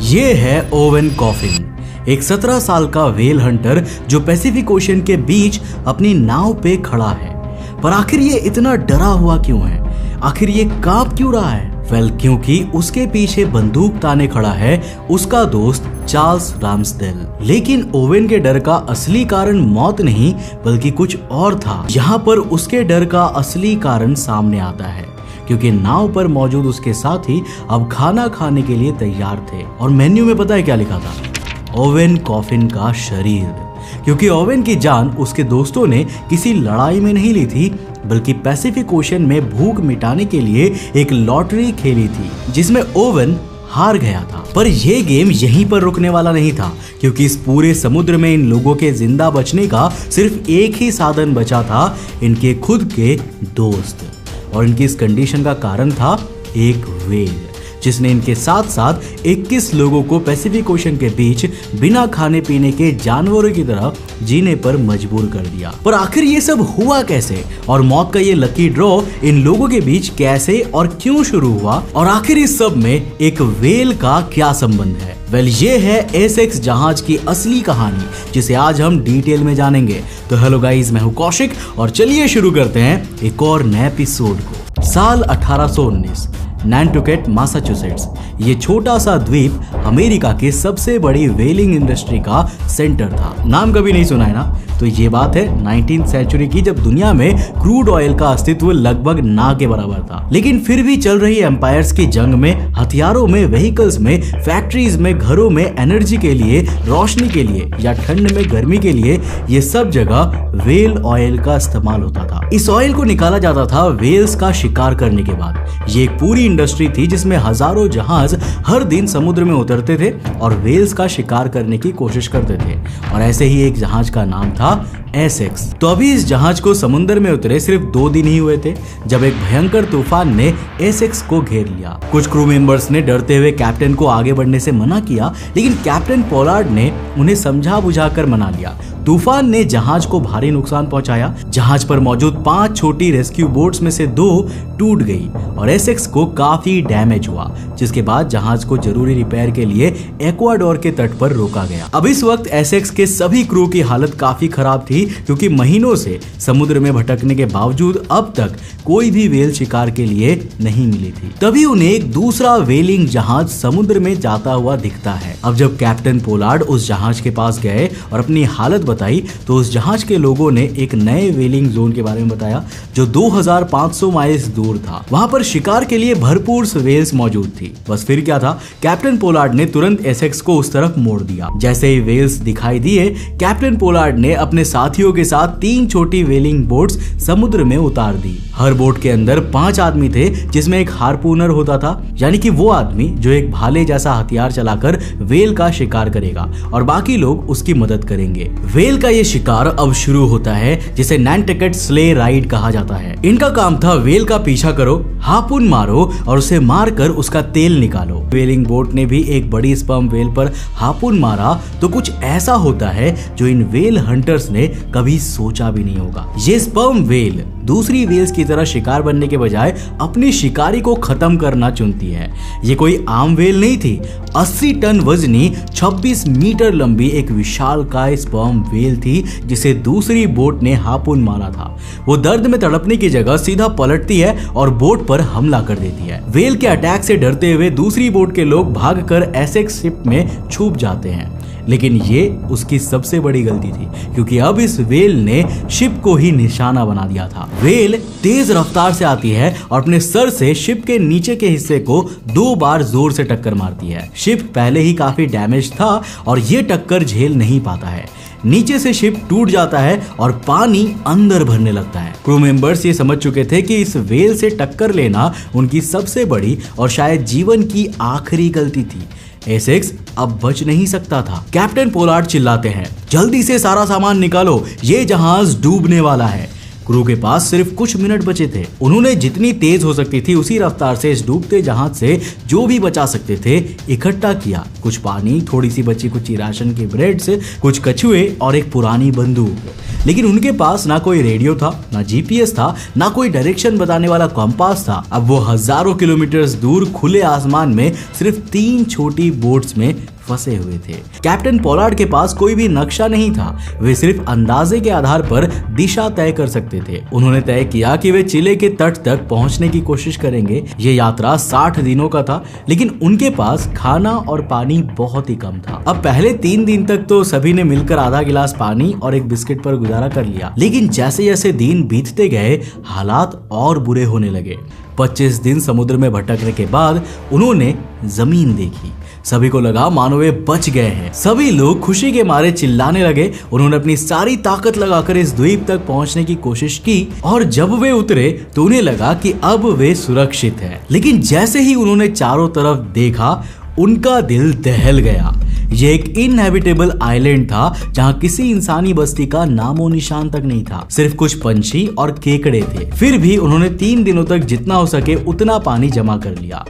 ये है oven coffin, एक 17 साल का व्हेल हंटर जो पैसिफिक ओशन के बीच अपनी नाव पे खड़ा है। पर आखिर ये इतना डरा हुआ क्यों है? आखिर ये कांप क्यों रहा है? क्योंकि उसके पीछे बंदूक ताने खड़ा है उसका दोस्त चार्ल्स राम्सडेल। लेकिन ओवेन के डर का असली कारण मौत नहीं बल्कि कुछ और था। यहाँ पर उसके डर का असली कारण सामने आता है क्योंकि नाव पर मौजूद उसके साथी अब खाना खाने के लिए तैयार थे और मेन्यू में पता है क्या लिखा था? ओवेन कॉफिन का शरीर। क्योंकि ओवेन की जान उसके दोस्तों ने किसी लड़ाई में नहीं ली थी बल्कि पैसिफिक ओशन में भूख मिटाने के लिए एक लॉटरी खेली थी जिसमें ओवेन हार गया था। पर यह गेम यहीं पर रुकने वाला नहीं था क्योंकि इस पूरे समुद्र में इन लोगों के जिंदा बचने का सिर्फ एक ही साधन बचा था, इनके खुद के दोस्त। और इनकी इस कंडीशन का कारण था एक व्हेल जिसने इनके साथ साथ 21 लोगों को पैसिफिक ओशन के बीच बिना खाने पीने के जानवरों की तरह जीने पर मजबूर कर दिया। पर आखिर ये सब हुआ कैसे और मौत का ये लकी ड्रॉ इन लोगों के बीच कैसे और क्यों शुरू हुआ और आखिर इस सब में एक व्हेल का क्या संबंध है? ये है एसेक्स जहाज की असली कहानी जिसे आज हम डिटेल में जानेंगे। तो हेलो गाइस, मैं हूं कौशिक और चलिए शुरू करते हैं एक और नए एपिसोड को। साल 1819, नैंटुकेट मैसाचुसेट्स, ये छोटा सा द्वीप अमेरिका के सबसे बड़ी व्हेलिंग इंडस्ट्री का सेंटर था। नाम कभी नहीं सुना है ना? तो ये बात है 19th सेंचुरी की, जब दुनिया में क्रूड ऑयल का अस्तित्व लगभग ना के बराबर था। लेकिन फिर भी चल रही एम्पायर्स की जंग में, हथियारों में, व्हीकल्स में, फैक्ट्रीज में, घरों में, एनर्जी के लिए, रोशनी के लिए या ठंड में गर्मी के लिए, ये सब जगह व्हेल ऑयल का इस्तेमाल होता था। इस ऑयल को निकाला जाता था व्हेल्स का शिकार करने के बाद। ये एक पूरी इंडस्ट्री थी जिसमें हजारों जहाज हर दिन समुद्र में उतरते थे और व्हेल्स का शिकार करने की कोशिश करते थे। और ऐसे ही एक जहाज का नाम था एसेक्स। तो अभी इस जहाज को समुद्र में उतरे सिर्फ 2 दिन ही हुए थे जब एक भयंकर तूफान ने एसेक्स को घेर लिया। कुछ क्रू मेंबर्स ने डरते हुए कैप्टन को आगे बढ़ने से मना किया, लेकिन कैप्टन पोलार्ड ने उन्हें समझा बुझाकर मना लिया। तूफान ने जहाज को भारी नुकसान पहुंचाया। जहाज पर मौजूद 5 छोटी रेस्क्यू बोट्स में से 2 टूट गई और एसेक्स को काफी डैमेज हुआ, जिसके बाद जहाज को जरूरी रिपेयर के लिए एक्वाडोर के तट पर रोका गया। अब इस वक्त एसेक्स के सभी क्रू की हालत काफी खराब थी क्योंकि महीनों से समुद्र में भटकने के बावजूद अब तक कोई भी व्हेल शिकार के लिए नहीं मिली थी। तभी उन्हें एक दूसरा व्हेलिंग जहाज समुद्र में जाता हुआ दिखता है। अब जब कैप्टन पोलार्ड उस जहाज के पास गए और अपनी हालत बताई तो उस जहाज के लोगों ने एक नए व्हेलिंग जोन के बारे में बताया जो 2500 माइल्स दूर था। वहां पर शिकार के लिए भरपूर व्हेल्स मौजूद थी। बस फिर क्या था, कैप्टन पोलार्ड ने तुरंत एसेक्स को उस तरफ मोड़ दिया। जैसे ही व्हेल्स दिखाई दिए, कैप्टन पोलार्ड ने अपने साथियों के साथ 3 छोटी व्हेलिंग बोट्स समुद्र में उतार दी। हर बोट के अंदर 5 आदमी थे जिसमें एक हार्पूनर होता था, यानी कि वो आदमी जो एक भाले जैसा हथियार चलाकर व्हेल का शिकार करेगा और बाकी लोग उसकी मदद करेंगे। व्हेल का ये शिकार अब शुरू होता है जिसे नैंटुकेट स्ले राइड कहा जाता है। इनका काम था व्हेल का पीछा करो, हार्पून मारो और उसे मारकर उसका तेल निकालो। व्हेलिंग बोट ने भी एक बड़ी स्पर्म व्हेल पर हार्पून मारा तो कुछ ऐसा होता है जो इन व्हेल हंटर्स ने कभी सोचा भी नहीं होगा। ये स्पर्म व्हेल दूसरी व्हेल्स की तरह शिकार बनने के बजाय अपनी शिकारी को खत्म करना चुनती है। ये कोई आम व्हेल नहीं थी, 80 टन वजनी 26 मीटर लंबी एक विशालकाय स्पर्म व्हेल थी जिसे दूसरी बोट ने हार्पून मारा था। वो दर्द में तड़पने की जगह सीधा पलटती है और बोट पर हमला कर देती है। व्हेल के अटैक से डरते हुए दूसरी बोट के लोग भागकर एसेक्स शिप में छुप जाते हैं, लेकिन ये उसकी सबसे बड़ी गलती थी क्योंकि अब इस व्हेल ने शिप को ही निशाना बना दिया था। व्हेल तेज रफ्तार से आती है और अपने सर से शिप के नीचे के हिस्से को 2 बार जोर से टक्कर मारती है। शिप पहले ही काफी डैमेज था और ये टक्कर झेल नहीं पाता है। नीचे से शिप टूट जाता है और पानी अंदर भरने लगता है। क्रू मेंबर्स ये समझ चुके थे कि इस व्हेल से टक्कर लेना उनकी सबसे बड़ी और शायद जीवन की आखिरी गलती थी। एसेक्स अब बच नहीं सकता था। कैप्टन पोलार्ड चिल्लाते हैं, जल्दी से सारा सामान निकालो, ये जहाज डूबने वाला है। क्रू के पास सिर्फ कुछ मिनट बचे थे। उन्होंने जितनी तेज हो सकती थी उसी रफ्तार से इस डूबते जहाज से जो भी बचा सकते थे इकट्ठा किया। कुछ पानी, थोड़ी सी बची कुछ राशन की ब्रेड्स, कुछ कछुए और एक पुरानी बंदूक। लेकिन उनके पास ना कोई रेडियो था, ना जीपीएस था, ना कोई डायरेक्शन बताने वाला कंपास था। अब वो हजारों किलोमीटर दूर खुले आसमान में सिर्फ 3 छोटी बोट्स में फंसे हुए थे। कैप्टन पोलार्ड के पास कोई भी नक्शा नहीं था, वे सिर्फ अंदाजे के आधार पर दिशा तय कर सकते थे। उन्होंने तय किया कि वे चिले के तट तक पहुंचने की कोशिश करेंगे। ये यात्रा 60 दिनों का था, लेकिन उनके पास खाना और पानी बहुत ही कम था। अब पहले 3 दिन तक तो सभी ने मिलकर आधा गिलास पानी और एक बिस्किट पर गुजारा कर लिया, लेकिन जैसे जैसे दिन बीतते गए हालात और बुरे होने लगे। 25 दिन समुद्र में भटकने के बाद उन्होंने जमीन देखी। सभी को लगा मानो वे बच गए हैं। सभी लोग खुशी के मारे चिल्लाने लगे। उन्होंने अपनी सारी ताकत लगाकर इस द्वीप तक पहुंचने की कोशिश की और जब वे उतरे तो उन्हें लगा कि अब वे सुरक्षित हैं। लेकिन जैसे ही उन्होंने चारों तरफ देखा उनका दिल दहल गया। ये एक इनहैबिटेबल आइलैंड था जहां किसी इंसानी बस्ती का नामो निशान तक नहीं था। सिर्फ कुछ पंछी और केकड़े थे। फिर भी उन्होंने 3 दिनों तक जितना हो सके उतना पानी जमा कर लिया।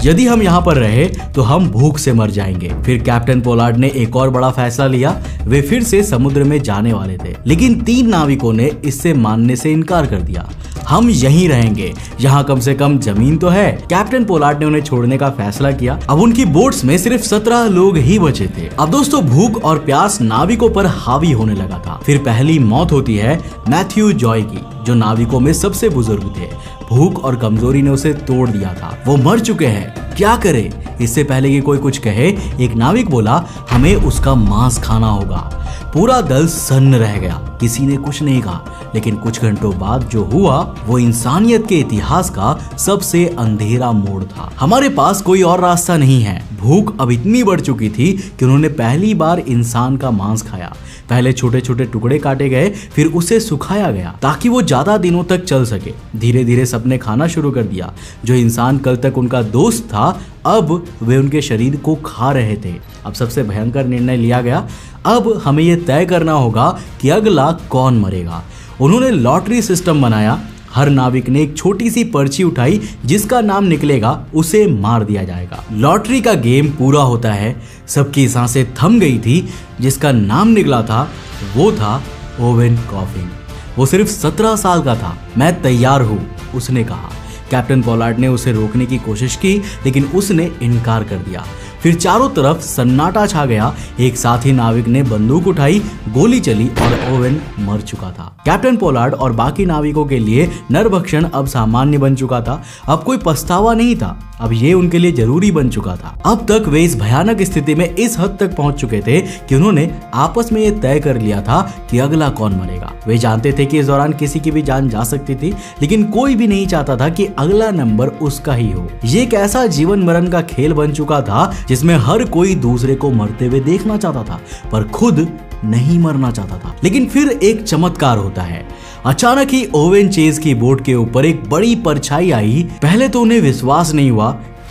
यदि हम यहाँ पर रहे तो हम भूख से मर जाएंगे। फिर कैप्टन पोलार्ड ने एक और बड़ा फैसला लिया। वे फिर से समुद्र में जाने वाले थे, लेकिन 3 नाविकों ने इससे मानने से इनकार कर दिया। हम यहीं रहेंगे, यहाँ कम से कम जमीन तो है। कैप्टन पोलार्ड ने उन्हें छोड़ने का फैसला किया। अब उनकी बोट्स में सिर्फ 17 लोग ही बचे थे। अब दोस्तों भूख और प्यास नाविकों पर हावी होने लगा था। फिर पहली मौत होती है मैथ्यू जॉय की, जो नाविकों में सबसे बुजुर्ग थे। भूख और कमजोरी ने उसे तोड़ दिया था। वो मर चुके हैं, क्या करे? इससे पहले कि कोई कुछ कहे, एक नाविक बोला, हमें उसका मांस खाना होगा। पूरा दल सन्न रह गया, किसी ने कुछ नहीं कहा। लेकिन कुछ घंटों बाद जो हुआ वो इंसानियत के इतिहास का सबसे अंधेरा मोड़ था। हमारे पास कोई और रास्ता नहीं है। भूख अब इतनी बढ़ चुकी थी कि उन्होंने पहली बार इंसान का मांस खाया। पहले छोटे छोटे टुकड़े काटे गए, फिर उसे सुखाया गया ताकि वो ज्यादा दिनों तक चल सके। धीरे धीरे सबने खाना शुरू कर दिया। जो इंसान कल तक उनका दोस्त था, अब वे उनके शरीर को खा रहे थे। अब सबसे भयंकर निर्णय लिया गया। अब हमें यह तय करना होगा कि अगला कौन मरेगा। उन्होंने लॉटरी सिस्टम बनाया। हर नाविक ने एक छोटी सी पर्ची उठाई, जिसका नाम निकलेगा उसे मार दिया जाएगा। लॉटरी का गेम पूरा होता है। सबकी सांसें थम गई थी। जिसका नाम निकला था वो था ओवेन कॉफिन। वो सिर्फ 17 साल का था। मैं तैयार हूँ, उसने कहा। कैप्टन पोलार्ड ने उसे रोकने की कोशिश की, लेकिन उसने इनकार कर दिया। फिर चारों तरफ सन्नाटा छा गया। एक साथी नाविक ने बंदूक उठाई, गोली चली और ओवेन मर चुका था। कैप्टन पोलार्ड और बाकी नाविकों के लिए नरभक्षण अब सामान्य बन चुका था। अब कोई पछतावा नहीं था, अब ये उनके लिए जरूरी बन चुका था। अब तक वे इस भयानक स्थिति में इस हद तक पहुंच चुके थे कि उन्होंने आपस में ये तय कर लिया था कि अगला कौन मरेगा। वे जानते थे कि इस दौरान किसी की भी जान जा सकती थी, लेकिन कोई भी नहीं चाहता था कि अगला नंबर उसका ही हो। ये एक ऐसा जीवन मरण का खेल बन चुका था जिसमें हर कोई दूसरे को मरते हुए देखना चाहता था, पर खुद नहीं मरना चाहता था। लेकिन फिर एक चमत्कार होता है। अचानक ही ओवेन चेज की बोट के ऊपर एक बड़ी परछाई आई। पहले तो उन्हें विश्वास नहीं हुआ।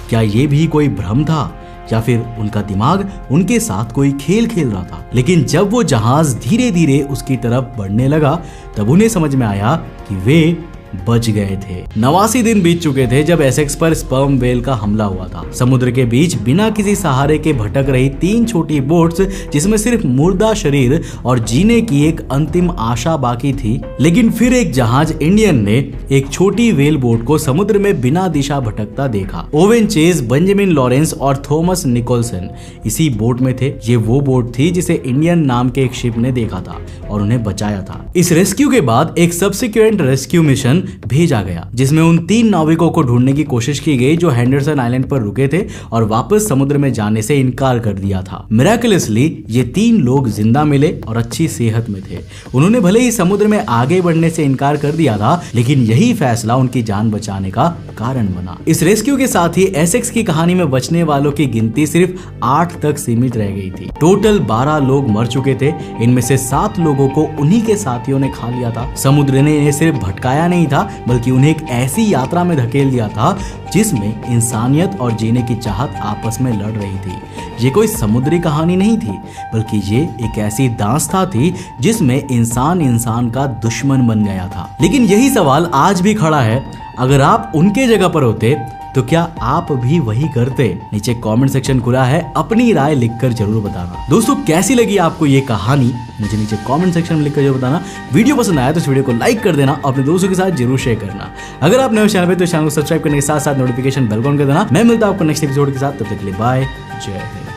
क्या ये भी कोई भ्रम था या फिर उनका दिमाग उनके साथ कोई खेल खेल रहा था? लेकिन जब वो जहाज धीरे धीरे उसकी तरफ बढ़ने लगा तब उन्हें समझ में आया कि वे बच गए थे। 89 दिन बीत चुके थे जब एसेक्स पर स्पर्म वेल का हमला हुआ था। समुद्र के बीच बिना किसी सहारे के भटक रही 3 छोटी बोट्स, जिसमें सिर्फ मुर्दा शरीर और जीने की एक अंतिम आशा बाकी थी। लेकिन फिर एक जहाज इंडियन ने एक छोटी वेल बोट को समुद्र में बिना दिशा भटकता देखा। ओवेन चेज, बेंजामिन लॉरेंस और थॉमस निकोलसन इसी बोट में थे। ये वो बोट थी जिसे इंडियन नाम के एक शिप ने देखा था और उन्हें बचाया था। इस रेस्क्यू के बाद एक सब्सिक्वेंट रेस्क्यू मिशन भेजा गया, जिसमें उन 3 नाविकों को ढूंढने की कोशिश की गई जो हेंडरसन आइलैंड पर रुके थे और वापस समुद्र में जाने से इनकार कर दिया था। मिरेकलसली ये 3 लोग जिंदा मिले और अच्छी सेहत में थे। उन्होंने भले ही समुद्र में आगे बढ़ने से इनकार कर दिया था, लेकिन यही फैसला उनकी जान बचाने का कारण बना। इस रेस्क्यू के साथ ही एसेक्स की कहानी में बचने वालों की गिनती सिर्फ 8 तक सीमित रह गई थी। टोटल 12 लोग मर चुके थे। इनमें से 7 लोगों को उन्हीं के साथियों ने खा लिया था। समुद्र ने इन्हें सिर्फ भटकाया नहीं था, था, बल्कि उन्हें एक ऐसी यात्रा में धकेल दिया था जिसमें इंसानियत और जीने की चाहत आपस में लड़ रही थी। ये कोई समुद्री कहानी नहीं थी, बल्कि ये एक ऐसी दास्तां थी जिसमें इंसान का दुश्मन बन गया था। लेकिन यही सवाल आज भी खड़ा है, अगर आप उनके जगह पर होते तो क्या आप भी वही करते? नीचे कमेंट सेक्शन खुला है, अपनी राय लिखकर जरूर बताना। दोस्तों, कैसी लगी आपको ये कहानी मुझे नीचे कमेंट सेक्शन में लिखकर जरूर बताना। वीडियो पसंद आया तो इस वीडियो को लाइक कर देना, अपने दोस्तों के साथ जरूर शेयर करना। अगर आप नए चैनल पे तो चैनल को सब्सक्राइब करने के साथ साथ नोटिफिकेशन बेल ऑन कर देना। मैं मिलता हूं आपको नेक्स्ट एपिसोड के साथ, तब तक के लिए बाय, जय हिंद।